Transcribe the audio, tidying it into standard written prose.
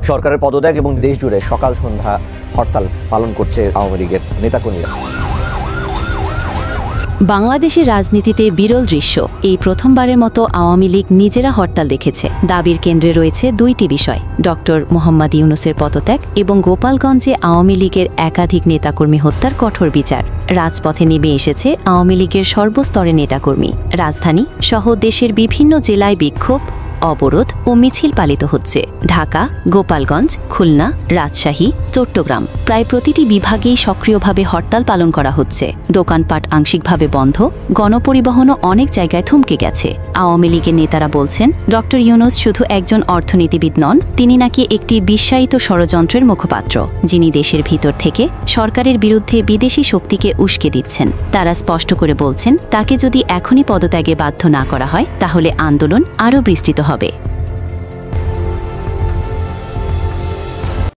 সরকারের পদত্যাগ এবং দেশ জুড়ে সকাল সন্ধ্যা হরতাল পালন করছে আওয়ামী লীগের নেতাকর্মীরা। বাংলাদেশের রাজনীতিতে বিরল দৃশ্য। এই প্রথমবারের মতো আওয়ামী লীগ নিজেরা হরতাল দেখেছে। দাবির কেন্দ্রে রয়েছে দুইটি বিষয়: ডক্টর মোহাম্মদ ইউনূসের পদত্যাগ এবং গোপালগঞ্জে আওয়ামী লীগের একাধিক নেতাকর্মী হত্যার কঠোর বিচার। রাজপথে নেমে এসেছে আওয়ামী লীগের সর্বস্তরের নেতাকর্মী। রাজধানী সহ দেশের বিভিন্ন জেলায় বিক্ষোভ, অবরোধ ও মিছিল পালিত হচ্ছে। ঢাকা, গোপালগঞ্জ, খুলনা, রাজশাহী, চট্টগ্রাম প্রায় প্রতিটি বিভাগেই সক্রিয়ভাবে হরতাল পালন করা হচ্ছে। দোকানপাট আংশিকভাবে বন্ধ, গণপরিবহনও অনেক জায়গায় থমকে গেছে। আওয়ামী লীগের নেতারা বলছেন, ডক্টর ইউনূস শুধু একজন অর্থনীতিবিদ নন, তিনি নাকি একটি বিশ্বায়িত ষড়যন্ত্রের মুখপাত্র, যিনি দেশের ভিতর থেকে সরকারের বিরুদ্ধে বিদেশি শক্তিকে উস্কে দিচ্ছেন। তারা স্পষ্ট করে বলছেন, তাকে যদি এখনই পদত্যাগে বাধ্য না করা হয় তাহলে আন্দোলন আরও বিস্তৃত হবে।